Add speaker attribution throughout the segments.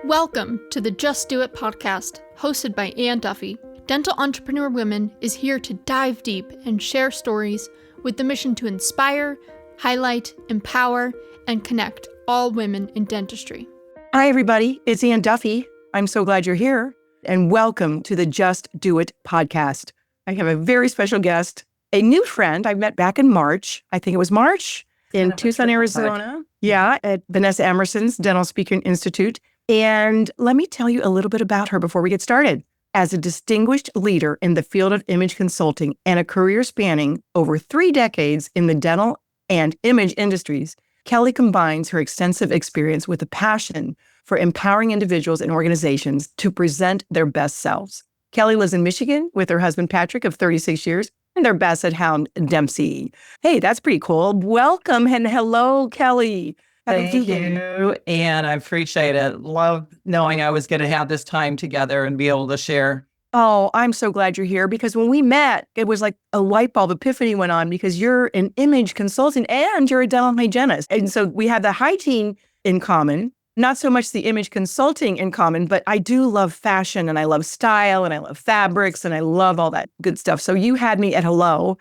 Speaker 1: Welcome to the Just Do It podcast, hosted by Anne Duffy. Dental Entrepreneur Women is here to dive deep and share stories with the mission to inspire, highlight, empower, and connect all women in dentistry.
Speaker 2: Hi, everybody. It's Anne Duffy. I'm so glad you're here, and welcome to the Just Do It podcast. I have a very special guest, a new friend I met back in March. I think it was March in Tucson, Arizona. Yeah, at Vanessa Emerson's Dental Speaking Institute. And let me tell you a little bit about her before we get started. As a distinguished leader in the field of image consulting and a career spanning over 3 decades in the dental and image industries, Kelly combines her extensive experience with a passion for empowering individuals and organizations to present their best selves. Kelly lives in Michigan with her husband, Patrick, of 36 years, and their basset hound, Dempsey. Hey, that's pretty cool. Welcome and hello, Kelly.
Speaker 3: Thank you, and I appreciate it. Love knowing I was going to have this time together and be able to share.
Speaker 2: Oh, I'm so glad you're here because when we met, it was like a light bulb epiphany went on because you're an image consultant and you're a dental hygienist. And so we have the hygiene in common, not so much the image consulting in common, but I do love fashion and I love style and I love fabrics and I love all that good stuff. So you had me at hello.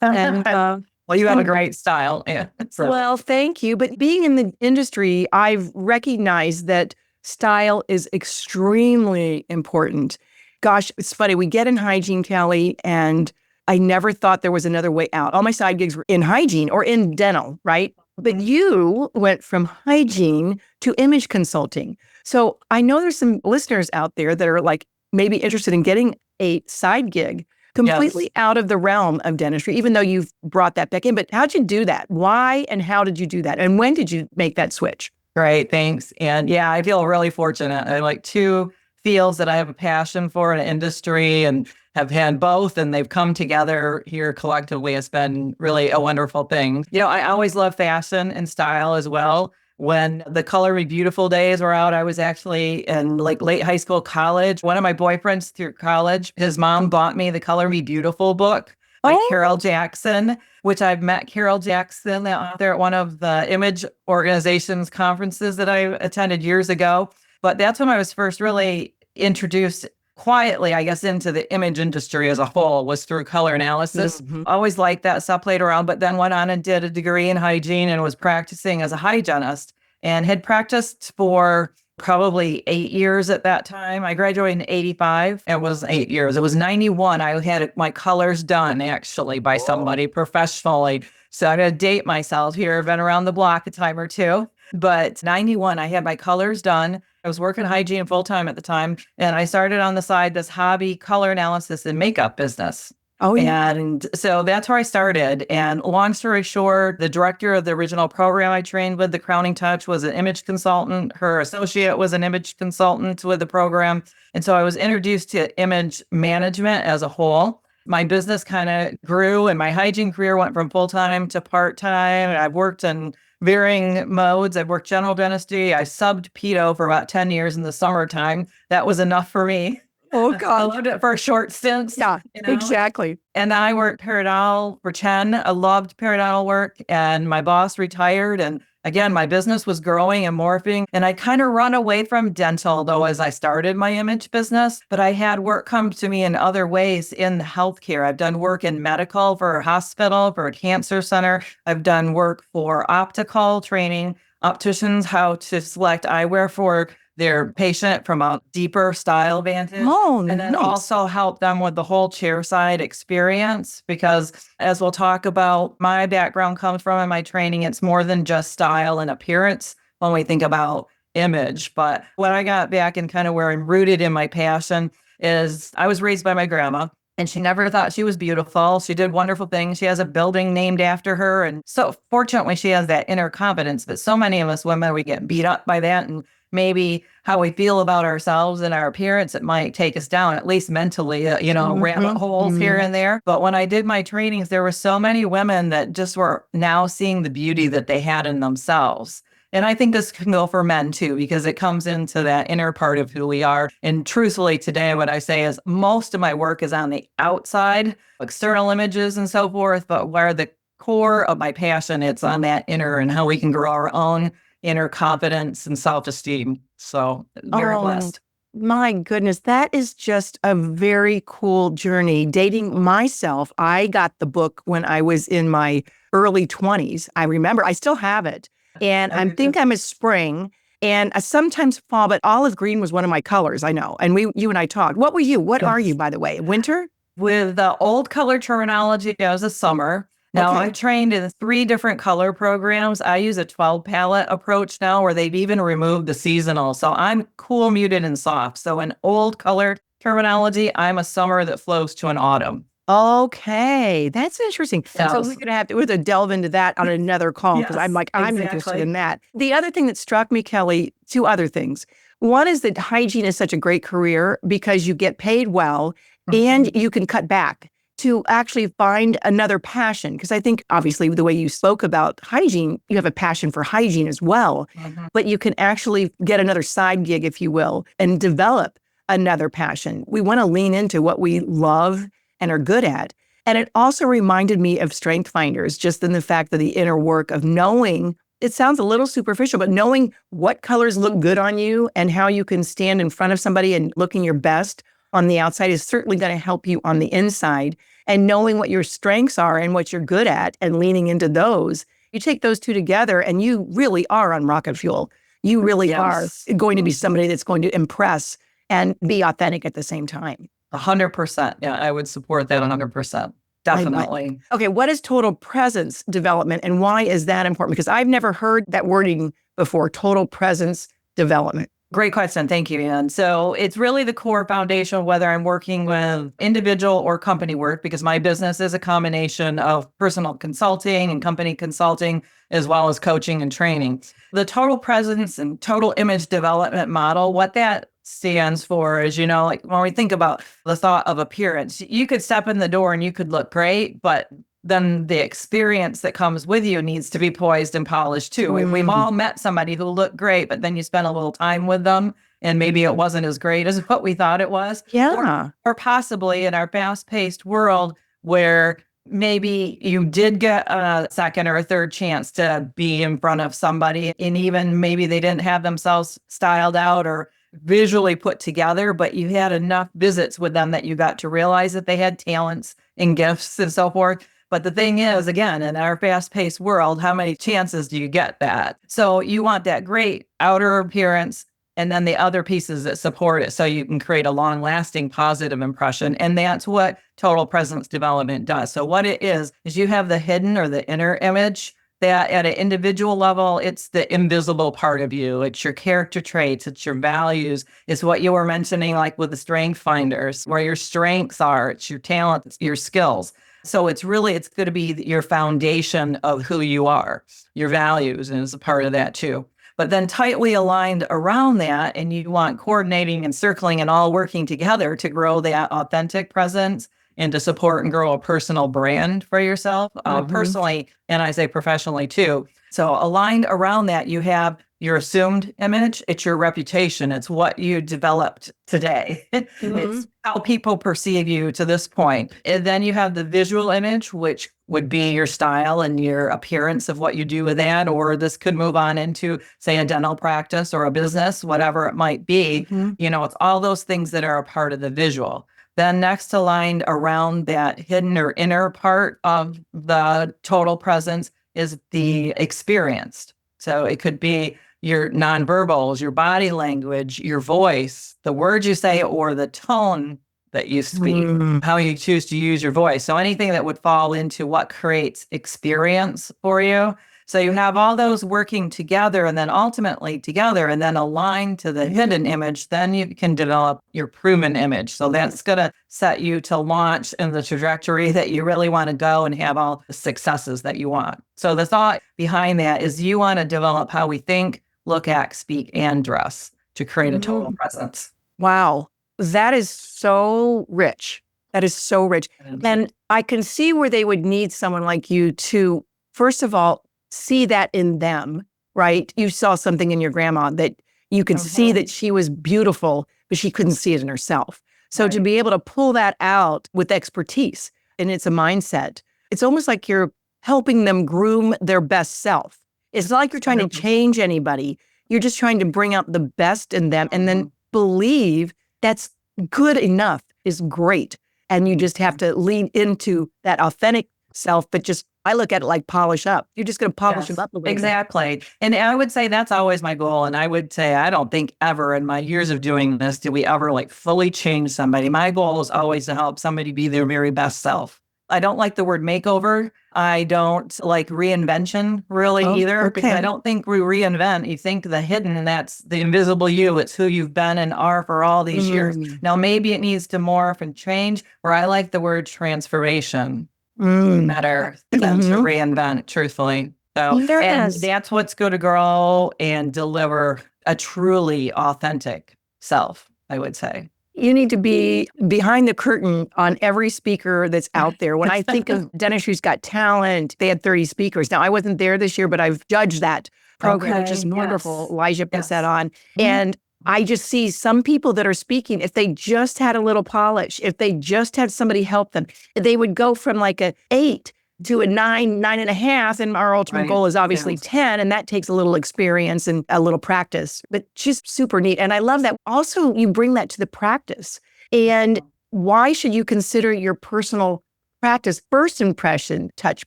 Speaker 2: And
Speaker 3: well, you have a great style. Yeah.
Speaker 2: Well, thank you. But being in the industry, I've recognized that style is extremely important. Gosh, it's funny. We get in hygiene, Kelly, and I never thought there was another way out. All my side gigs were in hygiene or in dental, right? But you went from hygiene to image consulting. So I know there's some listeners out there that are like maybe interested in getting a side gig completely out of the realm of dentistry, even though you've brought that back in. But how'd you do that? Why and how did you do that? And when did you make that switch?
Speaker 3: Great, thanks. And yeah, I feel really fortunate. I like 2 fields that I have a passion for in the industry and have had both, and they've come together here collectively. It's been really a wonderful thing. You know, I always love fashion and style as well. When the Color Me Beautiful days were out, I was actually in like late high school, college. One of my boyfriends through college, his mom bought me the Color Me Beautiful book by Carol Jackson, which I've met Carol Jackson, the author, at one of the image organizations conferences that I attended years ago. But that's when I was first really introduced quietly, I guess, into the image industry as a whole, was through color analysis. Always liked that stuff, played around, but then went on and did a degree in hygiene and was practicing as a hygienist and had practiced for probably 8 years at that time. I graduated in 85. It was 8 years. It was 91. I had my colors done actually by somebody professionally. So I'm going to date myself here. I've been around the block a time or two. But 91, I had my colors done. I was working hygiene full time at the time. And I started on the side this hobby color analysis and makeup business.
Speaker 2: Oh, yeah.
Speaker 3: And so that's where I started. And long story short, the director of the original program I trained with, The Crowning Touch, was an image consultant. Her associate was an image consultant with the program. And so I was introduced to image management as a whole. My business kind of grew and my hygiene career went from full-time to part-time. And I've worked in varying modes. I've worked general dentistry. I subbed pedo for about 10 years in the summertime. That was enough for me.
Speaker 2: Oh,
Speaker 3: I
Speaker 2: God.
Speaker 3: loved it for a short stint.
Speaker 2: Yeah, exactly.
Speaker 3: And I worked periodontal for 10. I loved periodontal work. And my boss retired. And again, my business was growing and morphing. And I kind of run away from dental, though, as I started my image business. But I had work come to me in other ways in healthcare. I've done work in medical for a hospital, for a cancer center. I've done work for optical training opticians, how to select eyewear for their patient from a deeper style vantage.
Speaker 2: Oh,
Speaker 3: and then
Speaker 2: nice.
Speaker 3: also help them with the whole chairside experience, because as we'll talk about, my background comes from in my training, it's more than just style and appearance when we think about image. But when I got back and kind of where I'm rooted in my passion is I was raised by my grandma. And she never thought she was beautiful. She did wonderful things. She has a building named after her. And so fortunately, she has that inner confidence. But so many of us women, we get beat up by that. And maybe how we feel about ourselves and our appearance, it might take us down, at least mentally, rabbit holes here and there. But when I did my trainings, there were so many women that just were now seeing the beauty that they had in themselves. And I think this can go for men too, because it comes into that inner part of who we are. And truthfully, today, what I say is most of my work is on the outside, external images and so forth, but where the core of my passion, it's on that inner and how we can grow our own inner confidence and self-esteem. So very blessed.
Speaker 2: My goodness, that is just a very cool journey. Dating myself, I got the book when I was in my early 20s. I remember, I still have it. And I think I'm a spring and sometimes fall, but olive green was one of my colors, I know. And you and I talked. What were you? What are you, by the way? Winter?
Speaker 3: With the old color terminology, I was a summer. Now,
Speaker 2: Okay.
Speaker 3: I'm trained in 3 different color programs. I use a 12 palette approach now where they've even removed the seasonal. So I'm cool, muted, and soft. So in old color terminology, I'm a summer that flows to an autumn.
Speaker 2: Okay, that's interesting.
Speaker 3: Yeah.
Speaker 2: So we're going to delve into that on another call because I'm interested
Speaker 3: exactly.
Speaker 2: in that. The other thing that struck me, Kelly, 2 other things. One is that hygiene is such a great career because you get paid well and you can cut back to actually find another passion. Because I think obviously the way you spoke about hygiene, you have a passion for hygiene as well, but you can actually get another side gig, if you will, and develop another passion. We want to lean into what we love and are good at. And it also reminded me of Strength Finders, just in the fact that the inner work of knowing, it sounds a little superficial, but knowing what colors look good on you and how you can stand in front of somebody and looking your best on the outside is certainly going to help you on the inside. And knowing what your strengths are and what you're good at and leaning into those, you take those 2 together and you really are on rocket fuel. You really are going to be somebody that's going to impress and be authentic at the same time.
Speaker 3: 100%. Yeah, I would support that 100%. Definitely.
Speaker 2: Okay, what is total presence development and why is that important? Because I've never heard that wording before, total presence development.
Speaker 3: Great question. Thank you, Anne. So it's really the core foundation, whether I'm working with individual or company work, because my business is a combination of personal consulting and company consulting, as well as coaching and training. The total presence and total image development model, what that stands for is, like when we think about the thought of appearance, you could step in the door and you could look great, but then the experience that comes with you needs to be poised and polished too. We've all met somebody who looked great, but then you spend a little time with them and maybe it wasn't as great as what we thought it was.
Speaker 2: Yeah.
Speaker 3: Or possibly in our fast-paced world where maybe you did get a second or a third chance to be in front of somebody and even maybe they didn't have themselves styled out or visually put together, but you had enough visits with them that you got to realize that they had talents and gifts and so forth. But the thing is, again, in our fast-paced world, how many chances do you get that? So you want that great outer appearance and then the other pieces that support it so you can create a long-lasting positive impression. And that's what total presence development does. So what it is you have the hidden or the inner image that at an individual level, it's the invisible part of you. It's your character traits. It's your values. It's what you were mentioning, like with the Strength Finders, where your strengths are. It's your talent, it's your skills. So it's going to be your foundation of who you are, your values, and is a part of that too. But then tightly aligned around that, and you want coordinating and circling and all working together to grow that authentic presence and to support and grow a personal brand for yourself, personally, and I say professionally too. So aligned around that, you have your assumed image. It's your reputation. It's what you developed today. It's how people perceive you to this point. And then you have the visual image, which would be your style and your appearance of what you do with that. Or this could move on into, say, a dental practice or a business, whatever it might be. It's all those things that are a part of the visual. Then next aligned around that hidden or inner part of the total presence is the experienced. So it could be your nonverbals, your body language, your voice, the words you say, or the tone that you speak, how you choose to use your voice. So anything that would fall into what creates experience for you. So you have all those working together and then ultimately together and then aligned to the hidden image, then you can develop your proven image. So that's going to set you to launch in the trajectory that you really want to go and have all the successes that you want. So the thought behind that is you want to develop how we think, look, act, speak, and dress to create a total presence.
Speaker 2: Wow. That is so rich. That is so rich. And I can see where they would need someone like you to, first of all, see that in them, right? You saw something in your grandma that you could see that she was beautiful, but she couldn't see it in herself. So to be able to pull that out with expertise, and it's a mindset, it's almost like you're helping them groom their best self It's not like you're trying to change anybody. You're just trying to bring out the best in them and then believe that's good enough is great. And you just have to lean into that authentic self, but just, I look at it like polish up. You're just going to polish them up a little bit.
Speaker 3: Exactly. And I would say that's always my goal. And I would say, I don't think ever in my years of doing this, did we ever like fully change somebody. My goal is always to help somebody be their very best self. I don't like the word makeover. I don't like reinvention really either, because I don't think we reinvent. You think the hidden, that's the invisible you. It's who you've been and are for all these years. Now, maybe it needs to morph and change, or I like the word transformation better than to reinvent, truthfully. So, and that's what's going to grow and deliver a truly authentic self, I would say.
Speaker 2: You need to be behind the curtain on every speaker that's out there. When I think of Dentistry's Got Talent, they had 30 speakers. Now, I wasn't there this year, but I've judged that program, which is wonderful. Elijah puts that on. And I just see some people that are speaking, if they just had a little polish, if they just had somebody help them, they would go from like a 8 to a 9, 9.5. And our ultimate goal is obviously 10. And that takes a little experience and a little practice, but just super neat. And I love that. Also, you bring that to the practice. And why should you consider your personal practice first impression touch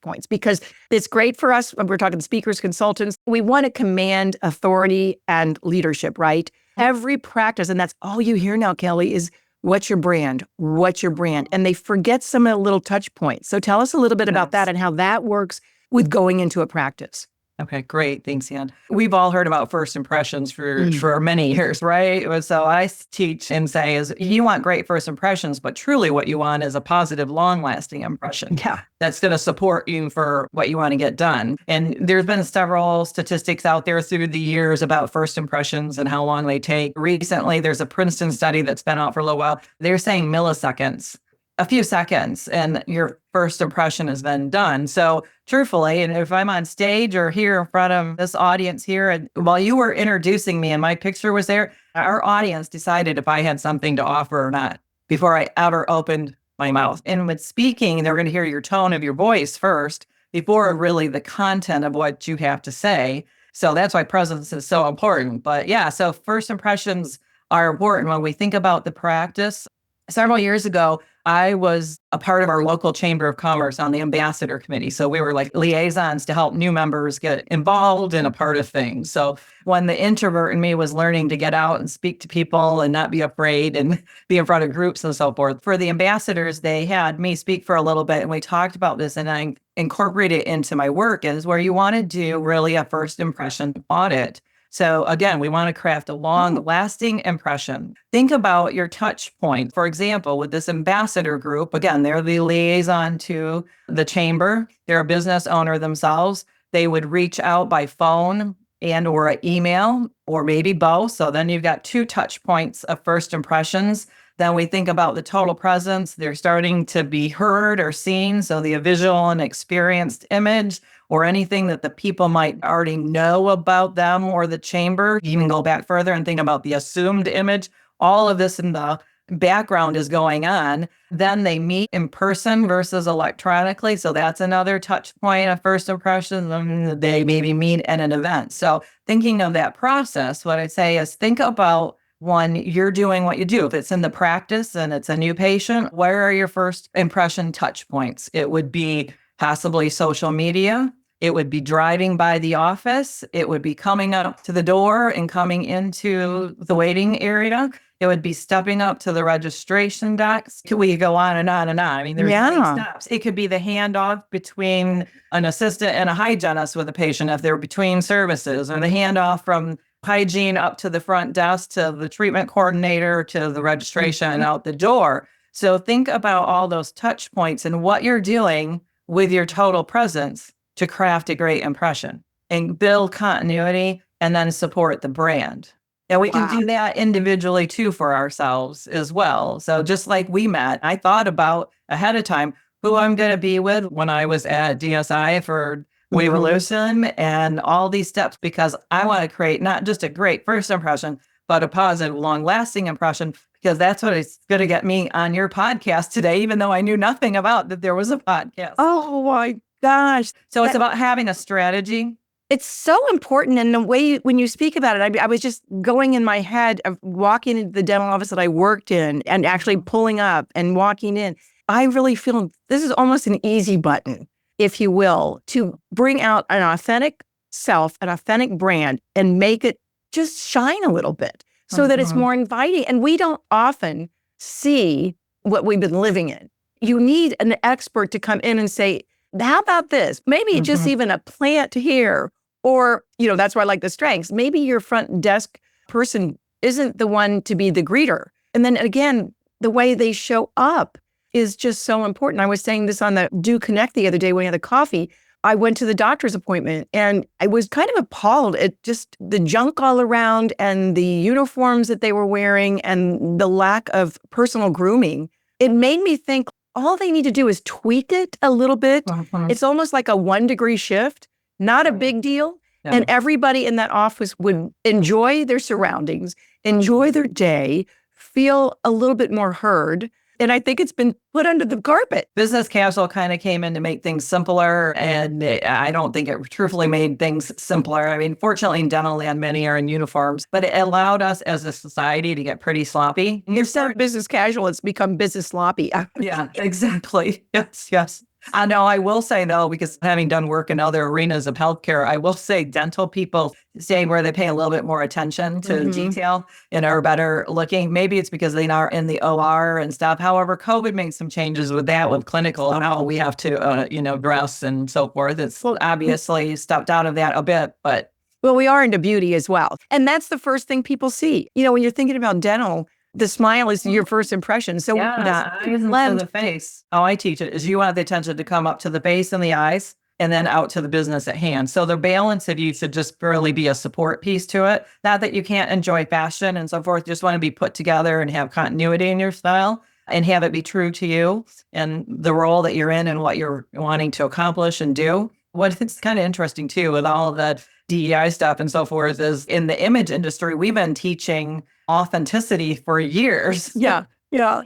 Speaker 2: points? Because it's great for us when we're talking speakers, consultants. We want to command authority and leadership, right? Every practice, and that's all you hear now, Kelly, is what's your brand? What's your brand? And they forget some of the little touch points. So tell us a little bit about that and how that works with going into a practice.
Speaker 3: Okay, great. Thanks, Anne. We've all heard about first impressions for many years, right? So I teach and say is you want great first impressions, but truly what you want is a positive, long-lasting impression.
Speaker 2: Yeah.
Speaker 3: That's going to support you for what you want to get done. And there's been several statistics out there through the years about first impressions and how long they take. Recently, there's a Princeton study that's been out for a little while. They're saying milliseconds. A few seconds and your first impression has been done. So truthfully, and if I'm on stage or here in front of this audience here, and while you were introducing me and my picture was there, our audience decided if I had something to offer or not before I ever opened my mouth. And with speaking, they're going to hear your tone of your voice first before really the content of what you have to say. So that's why presence is so important. But yeah, so first impressions are important when we think about the practice. Several years ago, I was a part of our local Chamber of Commerce on the ambassador committee. So we were like liaisons to help new members get involved and a part of things. So when the introvert in me was learning to get out and speak to people and not be afraid and be in front of groups and so forth, for the ambassadors, they had me speak for a little bit and we talked about this and I incorporated it into my work is where you want to do really a first impression audit. So again, we want to craft a long-lasting impression. Think about your touch point. For example, with this ambassador group, again, they're the liaison to the chamber. They're a business owner themselves. They would reach out by phone and or email or maybe both. So then you've got 2 touch points of first impressions. Then we think about the total presence. They're starting to be heard or seen. So the visual and experienced image or anything that the people might already know about them or the chamber. You can go back further and think about the assumed image. All of this in the background is going on. Then they meet in person versus electronically. So that's another touch point of first impression. Then they maybe meet at an event. So thinking of that process, what I'd say is think about when you're doing what you do. If it's in the practice and it's a new patient, where are your first impression touch points? It would be possibly social media. It would be driving by the office. It would be coming up to the door and coming into the waiting area. It would be stepping up to the registration desk. We go on and on and on. I mean, there's many steps. It could be the handoff between an assistant and a hygienist with a patient if they're between services, or the handoff from hygiene up to the front desk to the treatment coordinator to the registration and out the door. So think about all those touch points and what you're doing with your total presence to craft a great impression and build continuity and then support the brand. And we can do that individually too for ourselves as well. So just like we met, I thought about ahead of time who I'm going to be with when I was at DSI for Revolution and all these steps, because I want to create not just a great first impression, but a positive, long-lasting impression, because that's what is going to get me on your podcast today, even though I knew nothing about that there was a podcast.
Speaker 2: Oh my gosh.
Speaker 3: So it's about having a strategy
Speaker 2: It's so important. And the way when you speak about it, I was just going in my head of walking into the dental office that I worked in and actually pulling up and walking in. I really feel this is almost an easy button, if you will, to bring out an authentic self, an authentic brand, and make it just shine a little bit so that it's more inviting. And we don't often see what we've been living in. You need an expert to come in and say, how about this? Maybe just even a plant here. Or, that's why I like the strengths. Maybe your front desk person isn't the one to be the greeter. And then again, the way they show up is just so important. I was saying this on the Do Connect the other day when we had the coffee. I went to the doctor's appointment and I was kind of appalled at just the junk all around and the uniforms that they were wearing and the lack of personal grooming. It made me think all they need to do is tweak it a little bit. It's almost like a 1 degree shift, not a big deal. Yeah. And everybody in that office would enjoy their surroundings, enjoy their day, feel a little bit more heard. And I think it's been put under the carpet.
Speaker 3: Business casual kind of came in to make things simpler. And I don't think it truthfully made things simpler. I mean, fortunately, in dental land, many are in uniforms, but it allowed us as a society to get pretty sloppy.
Speaker 2: Instead of business casual, it's become business sloppy.
Speaker 3: Yeah, exactly. Yes. I know. I will say, though, because having done work in other arenas of healthcare, I will say dental people stay where they pay a little bit more attention to detail and are better looking. Maybe it's because they are in the OR and stuff. However, COVID made some changes with that, with clinical and how we have to, dress and so forth. It's obviously stepped out of that a bit, but.
Speaker 2: Well, we are into beauty as well. And that's the first thing people see. When you're thinking about dental, the smile is your first impression. So
Speaker 3: yeah, eyes to the face. How I teach it is you want the attention to come up to the base and the eyes and then out to the business at hand. So the balance of you should just really be a support piece to it. Not that you can't enjoy fashion and so forth. You just want to be put together and have continuity in your style and have it be true to you and the role that you're in and what you're wanting to accomplish and do. What is kind of interesting too with all of that DEI stuff and so forth is in the image industry, we've been teaching authenticity for years.
Speaker 2: Yeah.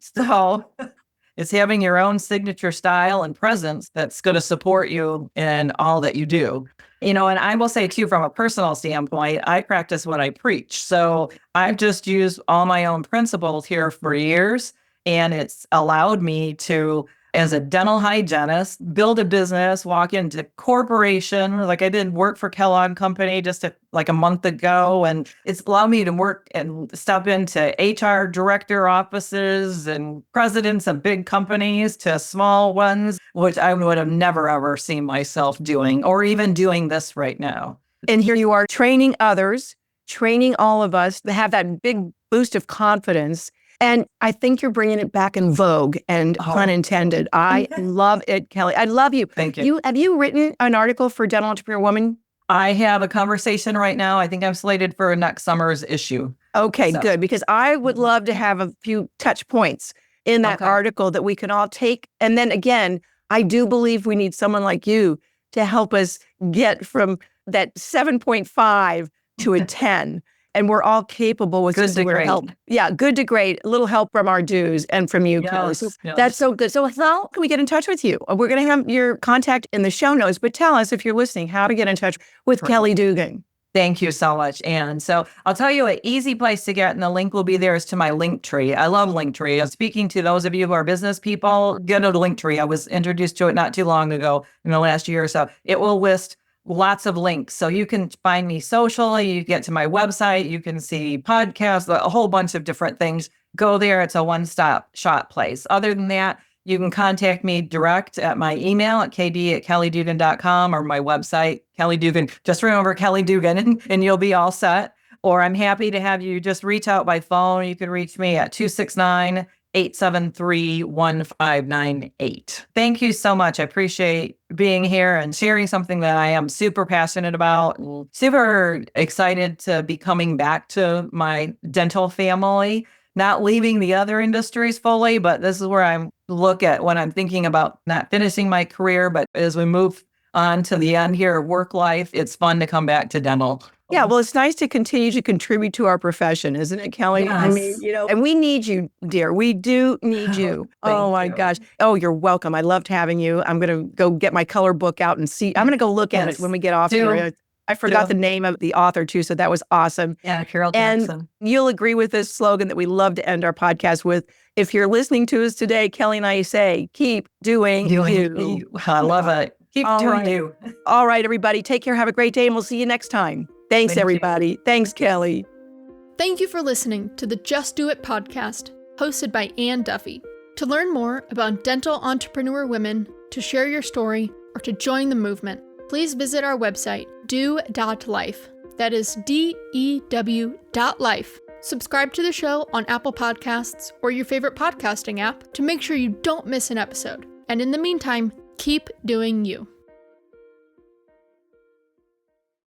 Speaker 3: So it's having your own signature style and presence that's going to support you in all that you do. And I will say too, from a personal standpoint, I practice what I preach. So I've just used all my own principles here for years, and it's allowed me to, as a dental hygienist, build a business, walk into corporation. Like I did work for Kellogg Company just a month ago. And it's allowed me to work and step into HR director offices and presidents of big companies to small ones, which I would have never, ever seen myself doing or even doing this right now.
Speaker 2: And here you are training others, training all of us to have that big boost of confidence. And I think you're bringing it back in vogue and pun intended. I love it, Kelly. I love you.
Speaker 3: Thank you.
Speaker 2: Have you written an article for Dental Entrepreneur Woman?
Speaker 3: I have a conversation right now. I think I'm slated for next summer's issue.
Speaker 2: Okay, good. Because I would love to have a few touch points in that article that we can all take. And then again, I do believe we need someone like you to help us get from that 7.5 to a 10. And we're all capable with
Speaker 3: good to great.
Speaker 2: Help. Yeah, good to great. A little help from our dues and from you, Kelly. So that's so good. So how can we get in touch with you? We're going to have your contact in the show notes, but tell us if you're listening, how to get in touch with Kelly Duggan.
Speaker 3: Thank you so much, Anne. So I'll tell you an easy place to get, and the link will be there, is to my Linktree. I love Linktree. I'm speaking to those of you who are business people, go to Linktree. I was introduced to it not too long ago, in the last year or so. It will list lots of links. So you can find me socially, you get to my website, you can see podcasts, a whole bunch of different things. Go there. It's a one-stop shop place. Other than that, you can contact me direct at my email at kd@kellyduggan.com or my website, Kelly Duggan. Just remember Kelly Duggan and you'll be all set. Or I'm happy to have you just reach out by phone. You can reach me at 269-873-1598. Thank you so much. I appreciate being here and sharing something that I am super passionate about and super excited to be coming back to my dental family, not leaving the other industries fully, but this is where I look at when I'm thinking about not finishing my career, but as we move on to the end here of work life, it's fun to come back to dental.
Speaker 2: Yeah, well, it's nice to continue to contribute to our profession, isn't it, Kelly?
Speaker 3: Yes.
Speaker 2: I mean, and we need you, dear. We do need you. Oh, my gosh. Oh, you're welcome. I loved having you. I'm going to go get my color book out and see. I'm going to go look at it when we get off here. I forgot the name of the author too, so that was awesome.
Speaker 3: Yeah, Carol
Speaker 2: And
Speaker 3: Jackson.
Speaker 2: you'll agree with this slogan that we love to end our podcast with. If you're listening to us today, Kelly and I say, keep doing you.
Speaker 3: I love it. Keep
Speaker 2: All
Speaker 3: doing
Speaker 2: right.
Speaker 3: you.
Speaker 2: All right, everybody, take care. Have a great day, and we'll see you next time. Thanks,
Speaker 3: Thank you.
Speaker 2: everybody. Thanks, Kelly.
Speaker 1: Thank you for listening to the Just Do It podcast, hosted by Anne Duffy. To learn more about dental entrepreneur women, to share your story, or to join the movement, please visit our website, do.life. That is DEW.life. Subscribe to the show on Apple Podcasts or your favorite podcasting app to make sure you don't miss an episode. And in the meantime, keep doing you.